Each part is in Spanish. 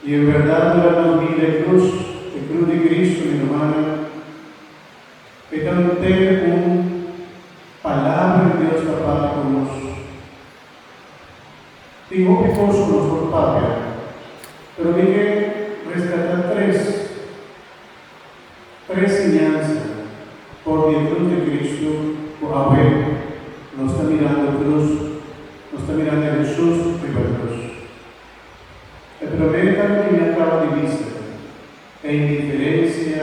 Y en verdad durante la cruz de Cristo, mi hermana, que cante un palabra de Dios Padre con nos. Digo que todos somos por Padre, pero dije rescatar tres enseñanzas por la cruz de Cristo, por abuelo, nos está mirando cruz, nos está mirando a Jesús y la cruz. El primer que me acaba de vista es indiferencia,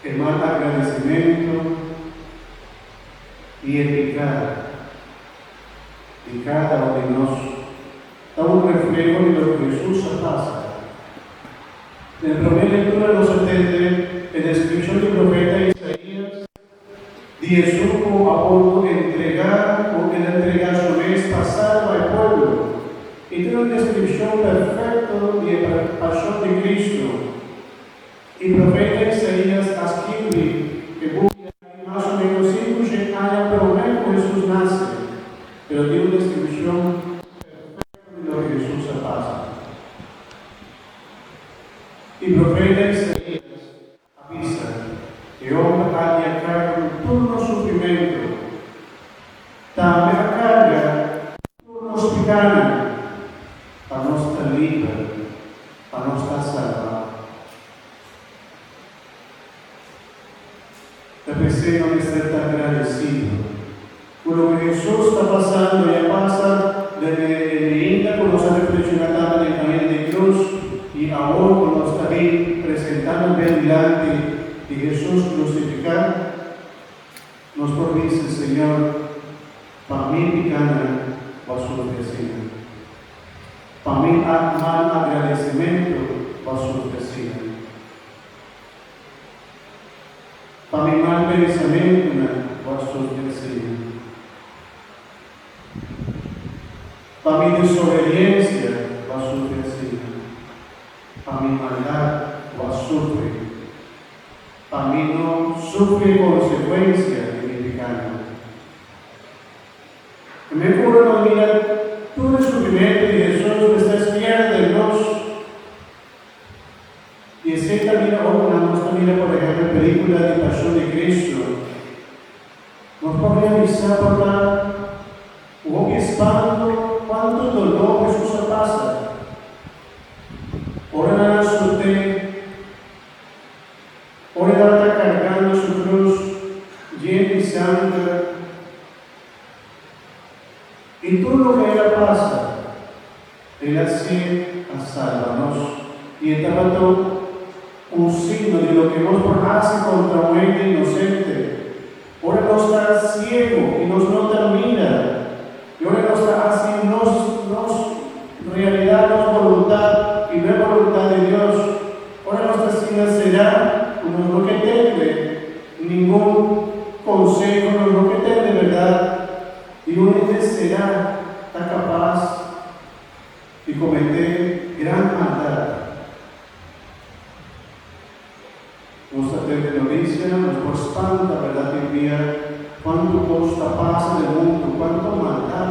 el mal agradecimiento y el pecado. Y cada uno de nosotros da un reflejo de lo que Jesús pasa. En la primera lectura nos atiende en la descripción del profeta Isaías, de Jesús como a punto de entregar o de entregar su vez pasado al pueblo. Y tiene una descripción perfecta de la pasión de Cristo. Y el profeta Isaías escribe que más o menos 500 años pero luego Jesús nace. Pero tiene una descripción perfecta de lo que Jesús pasa. Y el profeta Isaías avisa que hombre ha de cargar todo sufrimiento, también carga todo hospital, para no estar libre, para no estar salvado. La persona no está tan agradecido. Por lo que Jesús está pasando, ya pasa desde India, cuando se reflexionaba en el camino de cruz, y ahora cuando está bien presentando delante de Jesús crucificado, nos prodice, Señor, para mí picana va su ofrecida. Para mí mal agradecimiento va su ofrecida. Para mí mal pensamiento va su ofrecida. Para mi desobediencia va a sufrir, para mi maldad va a sufrir, para mí no sufre consecuencias de mi pecado. Que me ocurre mira todo el sufrimiento de Jesús que está izquierda de Dios. Y ese también ahora nos mira por ejemplo la película de Pasión de Cristo. Nos puede avisar por la o espanto. ¿Cuánto dolor Jesús pasa? Ahora a su té, ahora está cargando su cruz llena de sangre. Y todo lo que ella pasa, Él hace a salvarnos. Y estaba todo un signo de lo que nos hace contra un ente inocente. Ahora nos está ciego y nos no termina. Y ahora nos hace realidad, nos voluntad y no es voluntad de Dios. Ahora nuestra sina será como lo que tiene, ningún consejo, no lo que tiene, ¿verdad? Y uno será tan capaz de cometer gran maldad. Nuestra tecnología nos espanta, ¿verdad? Que mira cuánto costa pasa del mundo, cuánto maldad.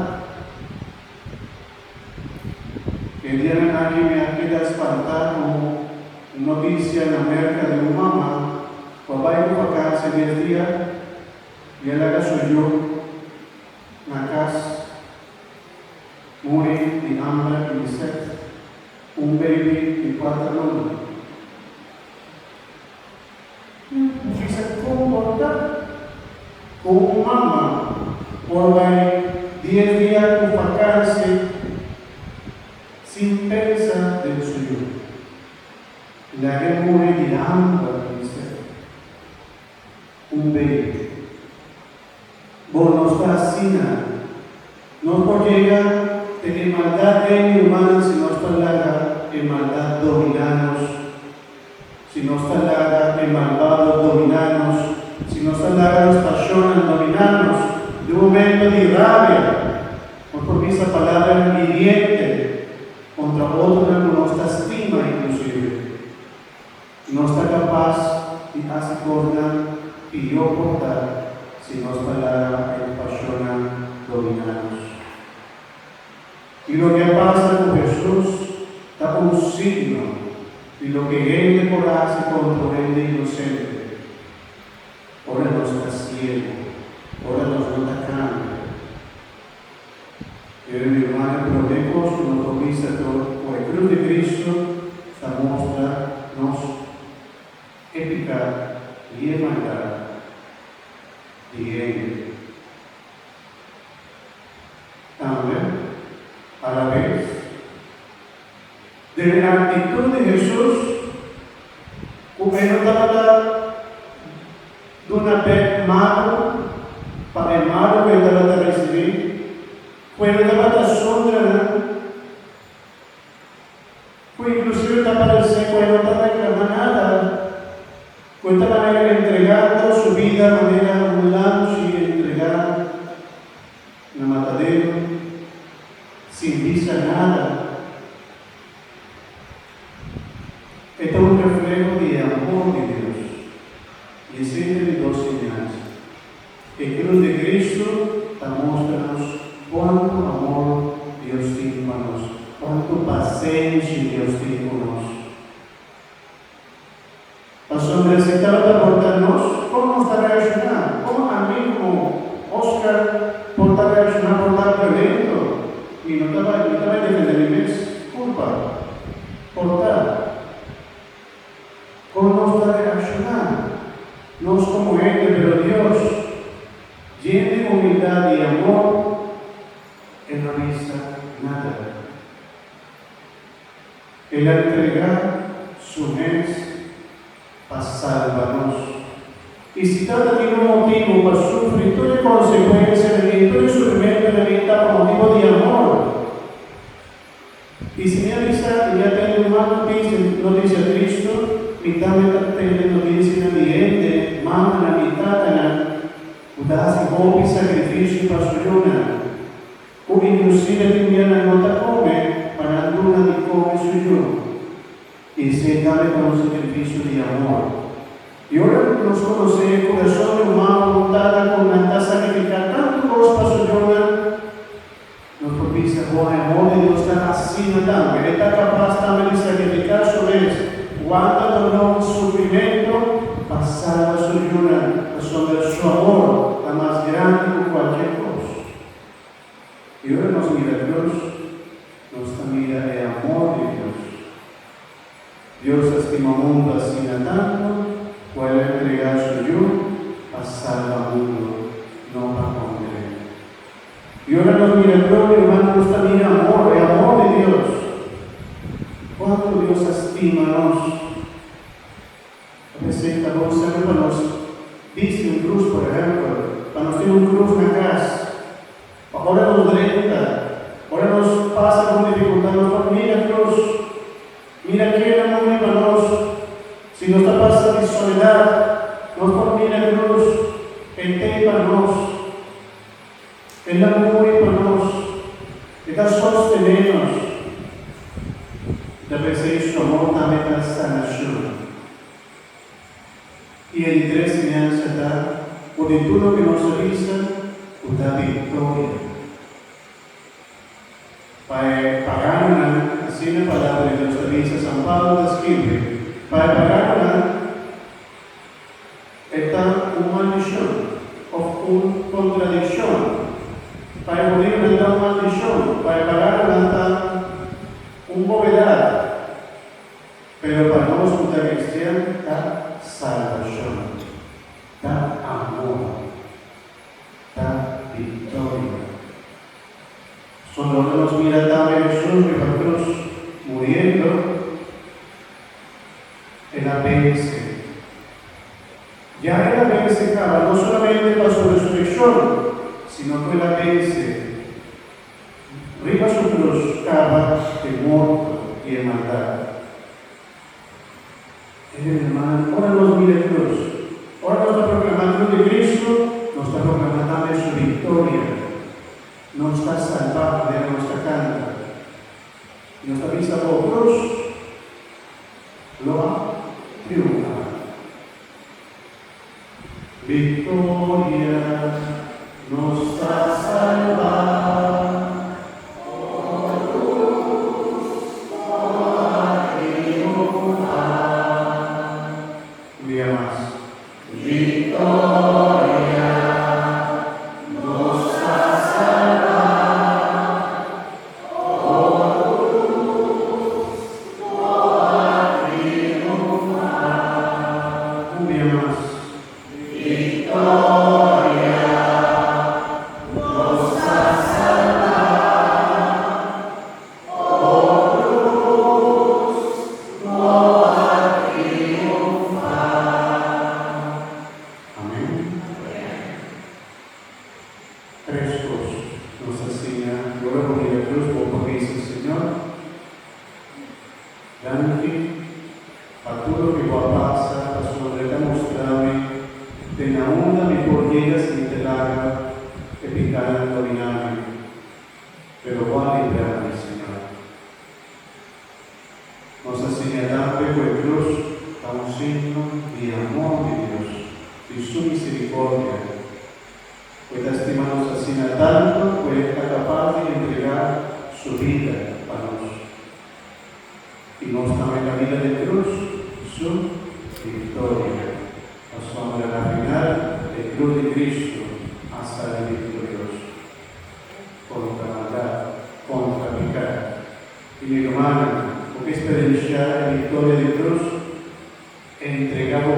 El día de alguien me ha quedado espantado como noticia en América de una mamá, cuando va a ir a vacancia 10 días, y él haga su yo en la casa, muere de hambre y de sed, un baby de 4 años. Y se comporta como mamá, por 10 días con vacancia, sin pensar del suyo. La que muere de hambre, dice, un bebé. Vos no estás sin nada. No por llegar de maldad en humanos, sino está larga en maldad dominanos, sino está larga en malvados dominanos, sino está larga las pasiones dominanos, de un momento de rabia, por esa palabra hiriente contra otro que no está estima inclusive, no está capaz de hacer cortar y yo cortar, si no está larga en pasiones dominanos. Y lo que pasa y lo que Él decorase contra Él de inocente. Ora nos está ciego, ora nos está cambia. E mi hermano, pero depois que nos convisa por a cruz de Cristo, sta mostra nos épica e hermandad de Él. También, a la vez, de la actitud de Jesús, como Él estaba de una vez malo, para el malo que estaba de recibir, pues estaba de sombra, pues inclusive estaba de seco, no estaba reclamando nada, pues estaba entregando su vida de manera un lunch y entregar en el matadero, sin visa nada. Este es un reflejo de amor de Dios. Y existe de dos señales. El cruz de Cristo te muestra cuánto amor Dios tiene para nosotros, cuánto paciencia Dios tiene con nosotros. Las sombrecitadas de abordarnos, ¿cómo nos está reaccionando? ¿Cómo a mí, como Oscar, por reaccionar por estar violento? Y no estaba defendiendo mi culpa, por tal. ¿Cómo nos está reaccionando? No es como Él, pero Dios, lleno de humildad y amor, Él no avisa nada. Él ha entregado su mes para salvarnos. Y si trata de un motivo para sufrir todas las consecuencias de todo el sufrimiento de la vida por motivo de amor. Y si me avisa, ya tengo una noticia a Cristo, mitad de noticia de mamá, la mitad de la udase hobby, sacrificio para su luna. O inclusive tenía no te come para la luna de come su luna. Y se da con un sacrificio de amor. Y ahora nos conoce el corazón humano, voluntad, con la sacrificar tanto los para su luna. Nos propicia con el amor de Dios está así también. Él está capaz también de sacrificar su vez. Guarda dolor, sufrimiento, pasar a su luna, sobre su amor, la más grande que cualquier cosa. Y ahora nos mira Dios, nos mira el amor de Dios. Dios estima al mundo así tanto, puede entregar su yo a salvar al mundo, no para condenar. Y ahora nos mira Dios, mi hermano, nos mira amor, el amor de Dios. ¿Cuánto Dios estima a nosotros? A veces esta cosa para nos dice un cruz, por ejemplo, para nos tiene un cruz en la casa. Ahora nos drenta, ahora nos pasa con dificultad, nos mira cruz, mira que era muy para nosotros. Si nos está pasando de soledad, nos mira cruz, el té para nosotros, el amor para nosotros, está sostenernos. Deve ser su amor también para sanación. Y el tres enseñanza está, o de todo lo que nos avisa, o da victoria. Para pagar así la palabra que nos avisa, San Pablo describe, para pagar está una maldición, o una contradicción. Para poder una maldición, para pagar está una novedad. Pero para nosotros la cristiana está salvación, está amor, está victoria. Solo nos mira también Jesús que la cruz muriendo, Él la vence. Ya Él la vence, no solamente para su resurrección, sino que la vence. Arriba su cruz, cava de muerto y de maldad. Hermano, ahora nos mira Dios. Ahora nos está proclamando de Cristo, nos está proclamando también su victoria. Nos está salvando de nuestra canta. Y nos avisa por cruz, lo ha triunfado. Victoria nos está salvando. Oh, cruz, oh, triunfado. frescos nos asina. Yo lo ponía a Dios por que dice el Señor. Davanti a tutto che qua passa, la sua verità mostrare, della onda mi portiera si integrare e piccare indovinare, però quale bravo il Signore. Nos asegna también quel cruz a un signo di amor de Dios, di su misericordia. Questa stima nos asegna tanto que está capaz de entregar su vida a nosotros. Y nos también la vida de cruz, su victoria. Nos vamos a la final de cruz de Cristo hasta el victorioso. Contra maldad, contra pecado. Y mi hermano, porque experienciar la victoria de cruz, entregamos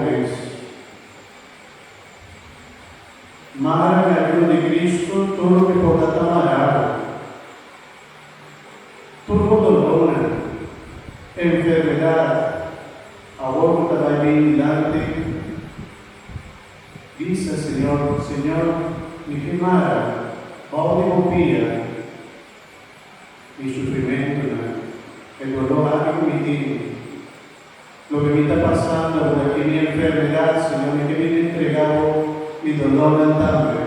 Mara la cruz de Cristo, todo lo que pueda tomar, todo dolor, enfermedad, aborta da bien delante. Dice Señor, mi quemara, bajo de copia, mi sufrimiento, el dolor que me tiene, lo que me está pasando, por aquí mi enfermedad, Señor, que me he entregado mi dolor andando.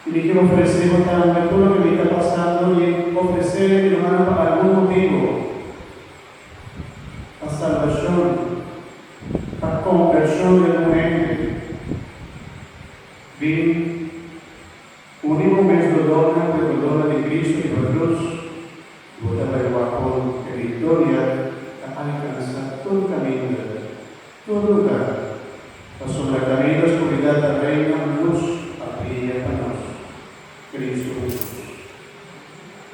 Y me quiero ofrecer también todo lo que me está pasando y ofrecer, mi hermano, para algún motivo. A salvación, a conversión de la gente. Bien, unimos el dolor de Cristo y por cruz, y votar el guapo de victoria a alcanzar todo el camino, todo lugar. Pasó la camino, oscuridad, la reina, luz, brilla para nosotros. Cristo Jesús.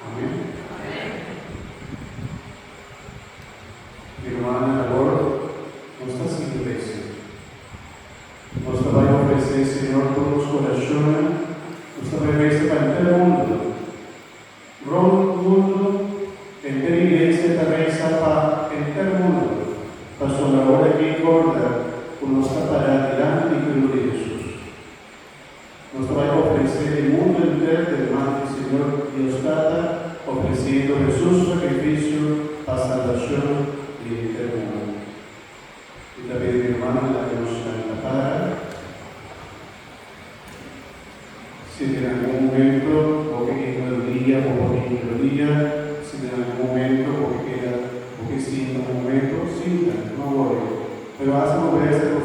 Amén. Mi hermana, labor, nuestras iglesias. Nos va a ofrecer, Señor, todos los corazones, nuestra regresa para el mundo. Roma, mundo, entera iglesia, te reza para el mundo. Pasó la hora que corta, con nuestra para delante y cruz de Jesús. Nos va a ofrecer el mundo entero del mal del Señor Dios Tata, ofreciendo Jesús sacrificio a salvación y eterno. Y también mi hermana, la que nos para, si en algún momento, o que en el día, o porque en el día, si en algún momento, o que sienta un momento, sienta, no voy. Pero hace moverse